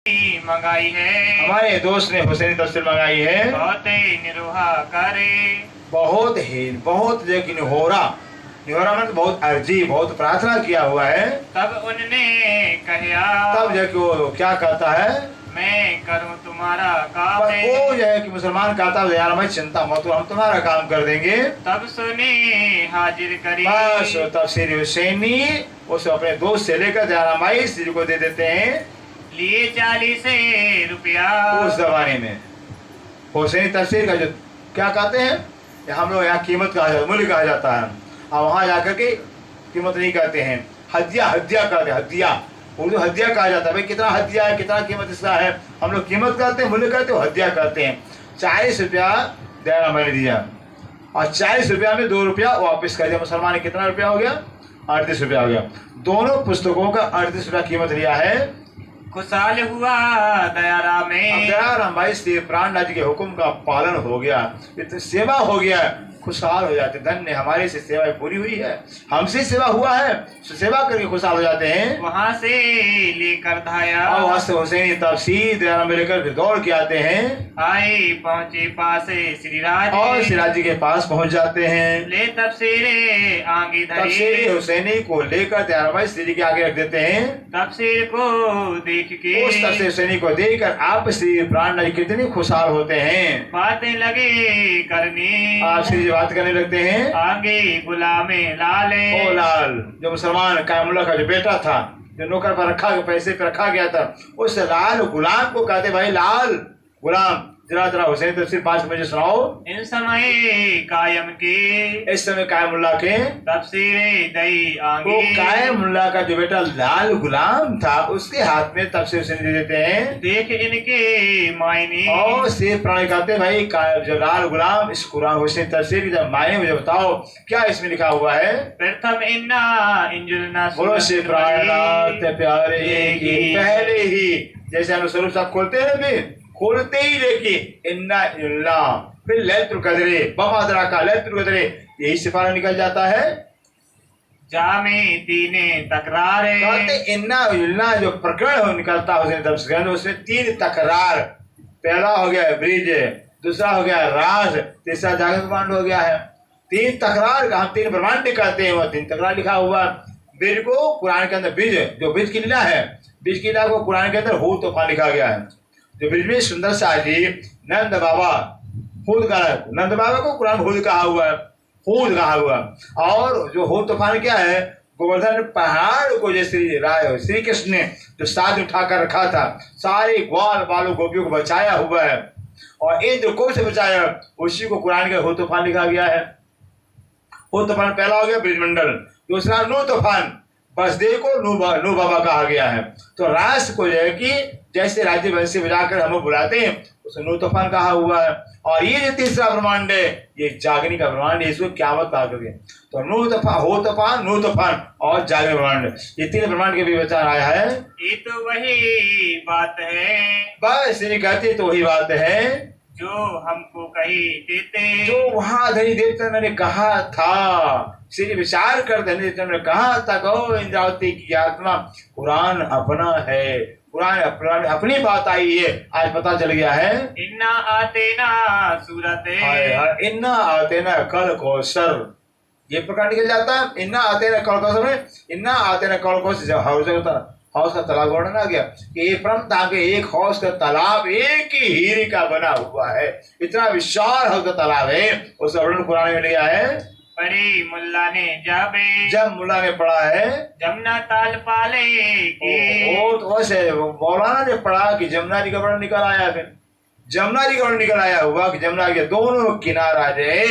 मंगाई है, हमारे दोस्त ने हुसैनी तफसीर मंगाई है। बहुत निरोहा करे, बहुत लेकिन निहोरा मतलब बहुत अर्जी, बहुत प्रार्थना किया हुआ है। तब उनने कहा, तब जो कि वो क्या कहता है, मैं करूं तुम्हारा काम। वो जो है कि मुसलमान कहता है यार मैं चिंता मत करो, हम तुम्हारा काम कर देंगे। तब सुने हाजिर करी, बस तफसीर हुसैनी उस अपने दोस्त से लेकर दयारामाई जी को दे देते हैं। लिए 40 रुपया। उस जमाने में हुसैनी तफसीर का जो क्या कहते हैं, हम लोग यहाँ कीमत कहा जाता है, मूल्य कहा जाता है, और वहाँ जाकर के कीमत नहीं कहते हैं, हदिया कहते हैं। हदिया उर्दू हदिया कहा जाता है। भाई कितना हदिया है, कितना कीमत इसका है, हम लोग कीमत कहते हैं, मूल्य कहते हैं, हदिया कहते हैं। 40 रुपया दयारामाई ने दिया और 40 रुपया में 2 रुपया वापस कर दिया। मुसलमान ने कितना रुपया हो गया, 38 रुपया हो गया। दोनों पुस्तकों का 38 रुपया कीमत लिया है। खुशहाल हुआ दयाराम में, दयाराम भाई से प्राणनाथ जी के हुक्म का पालन हो गया, इतनी सेवा हो गया, खुशहाल हो जाते। धन्य हमारे से सेवा पूरी हुई है, हमसे सेवा हुआ है, सेवा करके खुशहाल हो जाते हैं। वहां से लेकर धाया, और वहां से हुसैनी तफसीर दयाराम में लेकर फिर दौड़ के आते हैं। आए पहुंचे पास श्रीराज, और सिराज जी के पास पहुंच जाते हैं। ले तफसीर आगे तफसीर धरी, हुसैनी को लेकर दयाराम भाई श्री जी के आगे रख देते हैं। तफसीर को देख के उस तफसीर हुसैनी को देखकर आप श्री प्राणनाथ जी कितने खुशहाल होते हैं। बातें लगे करने, आप श्री जी बात करने लगते हैं। आगे गुलामे लाले, ओ लाल, जो मुसलमान कायमुल्लाह का जो बेटा था, जो नौकर पर रखा, पैसे पर रखा गया था, उस लाल गुलाम को कहते भाई लाल गुलाम जरा हुसैन तफसीर 5 मुझे सुनाओ। इन समय कायम के, इस समय कायमुल्लाह के तफसीर दई वो आगे, कायमुल्लाह का जो बेटा लाल गुलाम था उसके हाथ में तफसीर हुसैन दे देते हैं। देख इनके मायने, और शेर प्राणी कहते भाई जो लाल गुलाम इस कुरान हुसैन तफसीर की जब मायने मुझे बताओ क्या इसमें लिखा हुआ है। प्रथम इन्ना इंजुलना, बोलो श्री प्राणनाथ प्यारे की, पहले ही जैसे हम स्वरूप साहब खोलते हैं भी, खोलते ही देखिए इन्ना इल्ला, फिर लैलतुल कदरे बमादरा का लैलतुल कदरे, यही सिपारा निकल जाता है। जामे तीने तकरार, कहते इन्ना इल्ला जो प्रकरण निकलता है उसने तफसीर, उसमें 3 तकरार, पहला हो गया ब्रिज, दूसरा हो गया राज, तीसरा जागर ब्रह्मांड हो गया है। 3 तकरार का हम 3 ब्रह्मांड कहते हैं, वह 3 तकरार लिखा हुआ। ब्रिज को कुरान के अंदर ब्रिज, जो ब्रिज की लीला है, ब्रिज की लीला को कुरान के अंदर हूद तूफान लिखा गया है। जो ब्रिज में सुंदर शाह जी नंद बाबा हूद का, नंद बाबा को कुरान हूद कहा हुआ है, हूद कहा हुआ। और जो हूद तूफान क्या है, गोवर्धन पहाड़ को जैसे राय श्री कृष्ण ने जो साथ उठाकर रखा था, सारे ग्वाल बालों गोपियों को बचाया हुआ है, और इंद्र को से बचाया, उसी को कुरान के हूद तूफान लिखा गया है। हूद तूफान पहला हो गया ब्रिजमंडल, दूसरा नूह तूफान, बसदेव को नूह बाबा कहा गया है। तो राष्ट्र को जो है कि जैसे राज्य वंशी बुलाकर हमें बुलाते हैं, उसे नूह तूफान कहा हुआ है। और ये जो तीसरा ब्रह्मांड है, ये जागने का ब्रह्मांड है, इसको क़यामत कहा गया। तो नूह तूफान, हो तूफान, नूह तूफान और जागने ब्रह्मांड, ये 3 ब्रह्मांड के भी विचार आया है। ये तो वही बात है, बस ये कहते तो वही बात है जो हमको कही देते, जो वहां धनी देवता ने कहा था। श्री विचार कर धनी देवता ने कहा था, गो इंद्रावती की आत्मा कुरान अपना है, कुरान अपनी बात आई है, आज पता चल गया है। इन्ना आते ना सूरत, इन्ना आते ना कल कौसर, ये प्रकार निकल जाता है। इन्ना आते ना कल कौसर में, इन्ना आते ना कल कौसर, हौस का तालाब वर्णन आ गया कि ये परम ताकि एक हौस का तालाब एक ही हीरे का बना हुआ है, इतना विशाल हौस का तालाब है, उस वर्णन कुरान में लिया है। पढ़ी मुल्ला ने जब मुल्ला ने पढ़ा है जमुना ताल पाले के, तो वैसे मौलाना ने पढ़ा कि जमुना जी का वर्णन निकल आया, फिर जमुना जी का वर्णन निकल आया हुआ कि जमुना के दोनों किनारा जो है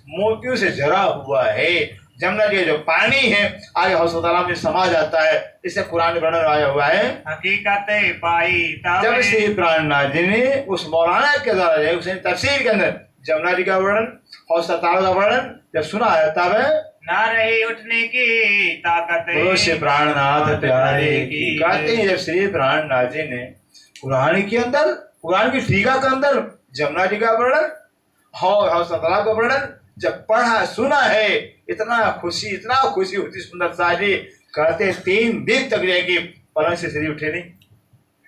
मोतियों से जरा हुआ है। जमुना जी जो पानी है आगे हौस तालाब में समा जाता है, इससे कुरान में वर्णन आया हुआ है। हकीकत पाई जब श्री प्राणनाथ जी ने उस मौलाना के द्वारा उसने तफसीर के अंदर जमुना जी का वर्णन, हौस तालाब का वर्णन जब सुना है, तब ना रही उठने की ताकत, श्री प्राणनाथ प्यारे की। कहते हैं जब श्री प्राणनाथ जी ने कुरान के अंदर, कुरान की टीका के अंदर जमुना जी का वर्णन, हौस तालाब का वर्णन जब पढ़ा सुना है, इतना खुशी होती सुंदर शादी। कहते 3 दिन तक रहेगी, पलंग से श्री उठे नहीं,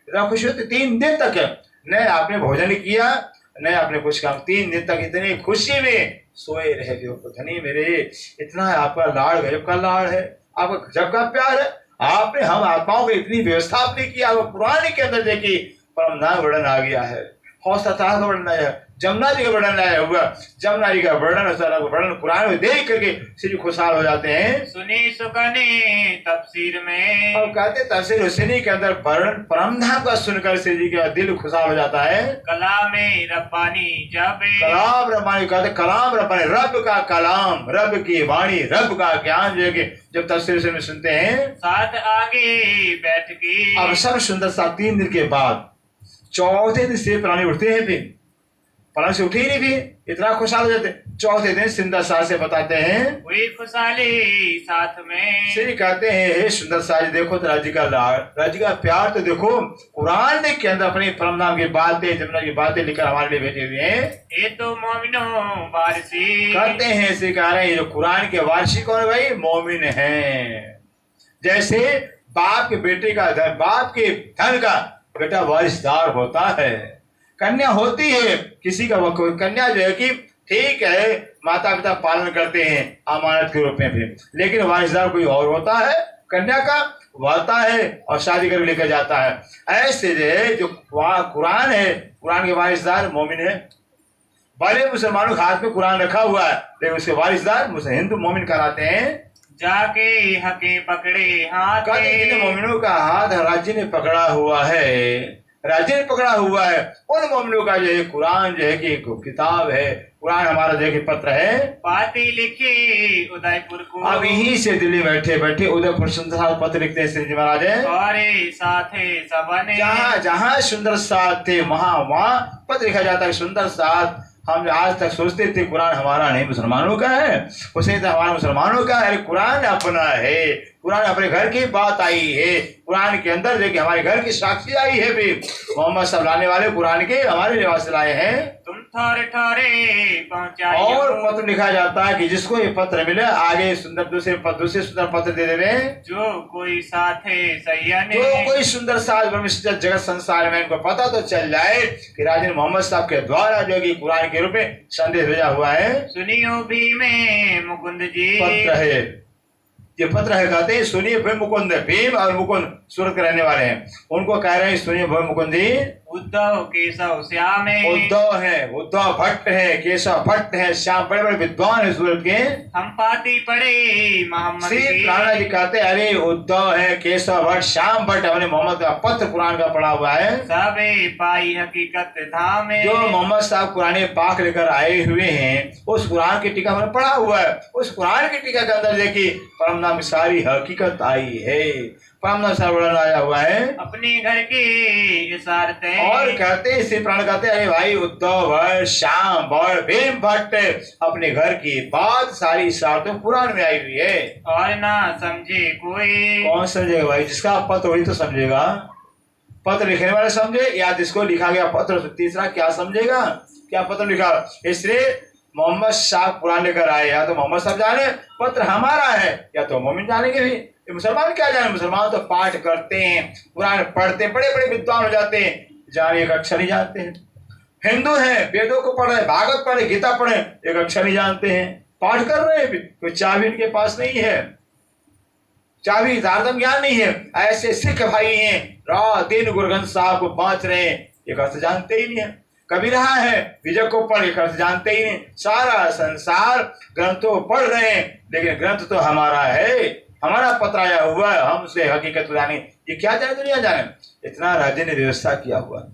इतना खुशी होती 3 दिन तक न आपने भोजन किया न आपने कुछ काम, 3 दिन तक इतनी खुशी में सोए रहे धनी मेरे। इतना आपका लाड़ गजब का लाड़ है, आपका गजब का प्यार है। आपने हम आत्माओं की इतनी व्यवस्था आपने की। आप पुराने के अंदर देखिए परम नाम वर्णन आ गया है, हौसला का वर्णन आया, जमुना जी का वर्णन आया हुआ। जमुना जी का वर्णन कुरान में देख करके श्री खुशहाल हो जाते हैं। सुनी सुकने तफसीर में, और कहते तफसीर हुसैनी के अंदर परम धाम का सुनकर श्री जी का दिल खुशहाल हो जाता है। कलाम रब्बानी जब, कलाम रब्बानी कहते, कलाम रब्बानी रब का कलाम, रब की वाणी, रब का ज्ञान जो है कि जब तफसीर हुसैनी में सुनते हैं साथ आगे बैठ के। अब सब सुंदर सा 3 दिन के बाद चौथे दिन से प्राणी उठते हैं, फिर पलंग से उठे ही नहीं, फिर इतना खुशहाल हो जाते। चौथे दिन सुंदर सा से बताते हैं हुई खुशहाली साथ में। श्री कहते हैं हे सुंदर सा जी, देखो तो राज्य का लाड़, राज्य का प्यार तो देखो। कुरान के अंदर अपने परम नाम की बातें, जमुना की बातें लिखकर हमारे लिए भेजे हुए हैं। ये तो मोमिनो वारसी कहते हैं श्री कह रहे हैं जो कुरान के वारसी कौन है भाई? मोमिन हैं। जैसे बाप के बेटे का धन, बाप के धन का बेटा वारिसदार होता है, कन्या होती है किसी का कन्या जो है कि ठीक है माता पिता पालन करते हैं अमानत के रूप में भी, लेकिन वारिसदार कोई और होता है, कन्या का वाता है और शादी करके लेकर जाता है। ऐसे जो कुरान है, कुरान के वारिसदार मोमिन है। भले मुसलमानों के हाथ में कुरान रखा हुआ है लेकिन उसके वारिसदार हिंदू मोमिन कहलाते हैं। जाके हके पकड़े हाथ, इन मोमिनों का हाथ राज्य ने पकड़ा हुआ है, राज्य ने पकड़ा हुआ है। उन मोमिनों का जो है कुरान जो है कि किताब है, कुरान हमारा जो है कि पत्र है। पाती लिखी उदयपुर को, अब यहीं से दिल्ली बैठे बैठे उदयपुर सुंदर पत्र लिखते हैं श्री जी महाराज। और साथे सबने, जहाँ जहाँ सुंदर साथ थे वहाँ पत्र लिखा जाता है सुंदर साथ। हम आज तक सोचते थे कुरान हमारा नहीं मुसलमानों का है, उसे तो हमारा मुसलमानों का है। कुरान अपना है, कुरान अपने घर की बात आई है, कुरान के अंदर जो कि हमारे घर की साक्षी आई है। भी मोहम्मद सब लाने वाले कुरान के हमारे निवास लाए हैं। तुम ठोरे ठोरे पहुंचाई, और पत्र लिखा जाता है कि जिसको ये पत्र मिले आगे सुंदर दूसरे सुंदर पत्र दे देवे। जो कोई साथे सैयने, जो कोई सुंदर साथ ब्रह्मचर्य जगत संसार में इनको पता तो चल जाए कि राजन मोहम्मद साहब के द्वारा जो कि कुरान के रूप में संदेश भेजा हुआ है। सुनियो भी में मुकुंद जी पत्र है, ये पत्र है कहते हैं सुनिए भीम मुकुंद। भीम और मुकुंद सूरत के रहने वाले हैं, उनको कह रहे हैं सुनिए भीम मुकुंद जी। उद्धव केशव श्याम है, उद्धव है, उद्धव भट्ट है, केशव भट्ट है, श्याम बड़े बड़े विद्वान है सूरत के। हम पाती पड़े मोहम्मद श्री की, प्राणा जी कहते हैं अरे उद्धव है, केशव भट्ट, श्याम भट्ट, हमने मोहम्मद का पत्र कुरान का पढ़ा हुआ है। सबे पाई हकीकत धाम है, जो मोहम्मद साहब कुरान पाक लेकर आए हुए हैं उस कुरान की टीका हमने पढ़ा हुआ है। उस कुरान की टीका के अंदर देखिए परम नाम की सारी हकीकत आई है, परम नाम सारा वर्णन आया हुआ है। अपने घर की इशारतें, और कहते हैं श्री प्राण कहते हैं अरे भाई उद्धव भट्ट, श्याम भट्ट, भीम भट्ट, अपने घर की बात सारी इशारतें कुरान में आई हुई है। और ना समझे कोई, कौन समझेगा भाई? जिसका पत्र वही तो समझेगा, पत्र लिखने वाला समझे या जिसको लिखा गया पत्र, तीसरा क्या समझेगा? क्या पत्र लिखा? इसलिए मोहम्मद साहब कुरान लेकर आए, या तो मोहम्मद साहब जाने पत्र हमारा है या तो मोमिन जानेंगे भी। ये मुसलमान क्या जाने? मुसलमान तो पाठ करते हैं, कुरान पढ़ते हैं, बड़े बड़े विद्वान हो जाते हैं, जाने एक अक्षर ही जानते हैं। हिंदू हैं, वेदों को पढ़ रहे, भागवत पढ़े, गीता पढ़े, एक अक्षर ही जानते हैं, पाठ कर रहे हैं, कोई चाबी इनके पास नहीं है, चाबी धारदम ज्ञान नहीं है। ऐसे सिख भाई हैं रात दिन गुरु ग्रंथ साहब को बांच रहे हैं, एक अर्थ जानते ही नहीं है। कभी रहा है विजय को पढ़, एक अर्थ जानते ही नहीं। सारा संसार ग्रंथों को पढ़ रहे हैं लेकिन ग्रंथ तो हमारा है, हमारा पत्र आया हुआ है, हम उसे हकीकत जाने। ये क्या जाने दुनिया जाने? इतना राज्य ने व्यवस्था किया हुआ है,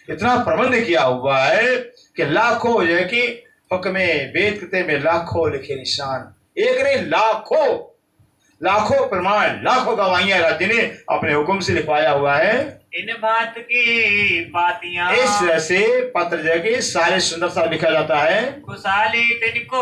इतना प्रबंध किया हुआ है कि लाखों जो है कि हुक्म वेद कृत्य में लाखों लिखे निशान, एक नहीं लाखों प्रमाण, लाखों गवाहियां राज्य ने अपने हुक्म से लिखवाया हुआ है। इन बात की बातियां, इस तरह से पत्र जो कि सारे सुंदर सा लिखा जाता है। खुशहाली तिनको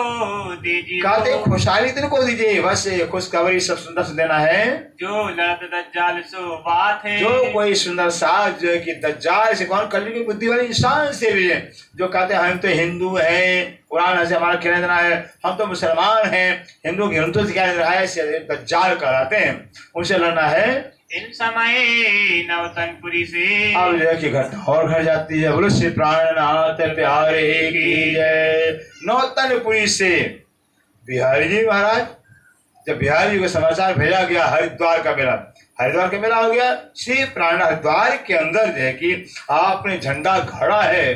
दीजिए, कहते खुशहाली तिनको दीजिए, बस खुशखबरी सब सुंदर से देना है। जो लड़त दज्जाल सो बात है, जो कोई सुंदर साथ जो है कि दज्जाल से कौन कलयुग की बुद्धि वाले इंसान से भी है, जो कहते हैं हम तो हिंदू हैं, कुरान से हमारा क्या लेना है, हम तो मुसलमान हैं, हिंदू से क्या लेना है, दज्जाल कहलाते हैं, उनसे लड़ना है। इन समय नवतनपुरी से अब जो है कि घटना और घट जाती है। बोलो श्री प्राणनाथ प्यारे की जय। नौतनपुरी से बिहारी जी महाराज, जब बिहारी जी को समाचार भेजा गया हरिद्वार का मेला, हरिद्वार का मेला हो गया, श्री प्राण हरिद्वार के अंदर जो है कि आपने झंडा खड़ा है,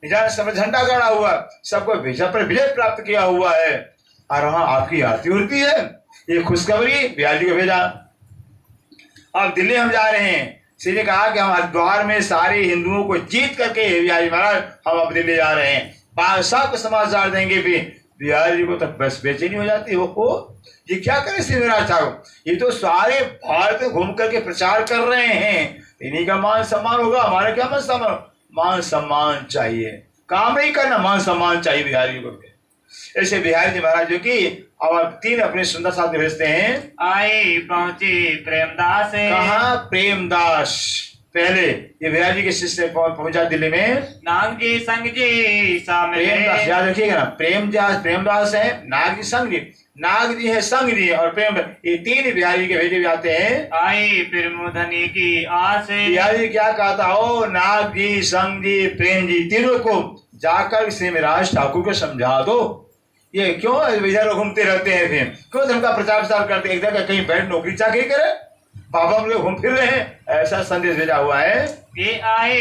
निजान समय झंडा गड़ा हुआ, सबको विजय पर विजय प्राप्त किया हुआ है और वहां आपकी आरती होती है। ये खुशखबरी बिहारी जी को भेजा। अब दिल्ली हम जा रहे हैं, श्री ने कहा कि हम हरिद्वार में सारे हिंदुओं को जीत करके बिहारी महाराज हम अब दिल्ली जा रहे हैं, बादशाह को समाचार देंगे। भी बिहारी जी को तो बस बेचैनी हो जाती हो, ये क्या करे श्री मेरा साहब, ये तो सारे भारत में घूम करके प्रचार कर रहे हैं, इन्हीं का मान सम्मान होगा, हमारा क्या मान सम्मान, मान सम्मान चाहिए, काम नहीं करना, मान सम्मान चाहिए बिहारी जी को। ऐसे बिहारी जी महाराज जो की अब 3 अपने सुंदर साथी भेजते हैं। आए पहुंचे प्रेमदास, कहा प्रेमदास, पहले ये बिहारी जी के शिष्य पहुंचा दिल्ली में, नाग जी संग जी सामने, प्रेमदास याद रखिएगा ना, प्रेमदास है, नाग जी संग जी, नाग जी है संग जी और प्रेम, ये 3 बिहारी के भेजे जाते हैं। आए फिर मुधनी की आस, बिहारी जी क्या कहा था, ओ नाग जी संग जी प्रेम जी, तीनों को जाकर श्री मेराज ठाकुर को समझा दो, ये क्यों इधर घूमते रहते हैं, फिर क्यों धर्म का प्रचार प्रसार करते हैं, एक जगह कहीं बैठ नौकरी चाकरी करे, बाबा हम लोग घूम फिर रहे हैं, ऐसा संदेश भेजा हुआ है। ये आए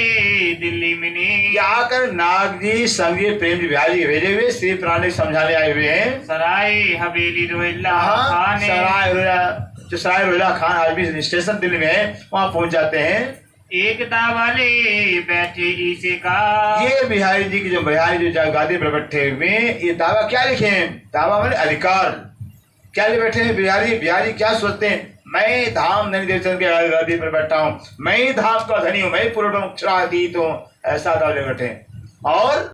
दिल्ली मिनी, आकर नाग जी संग जी प्रेम जी बिहारी जी भेजे हुए श्री प्राण समझाने आए हुए हैं। सराय हवेली रोहिल्ला खान, सराय रोहिला खान आज भी स्टेशन दिल्ली में है, वहां पहुंच जाते हैं। एकता वाले बैठे इसे का, ये बिहारी जी की जो बिहारी जो गादी पर बैठे हुए, ये दावा क्या लिखे हैं, दावा मैंने अधिकार क्या लिए बैठे हैं बिहारी। बिहारी क्या सोचते हैं, मैं धाम धनी देवचंद के गादी पर बैठा हूँ, मैं ही धाम का धनी हूँ, मैं ही पूर्ण हूँ, ऐसा दावा ले बैठे और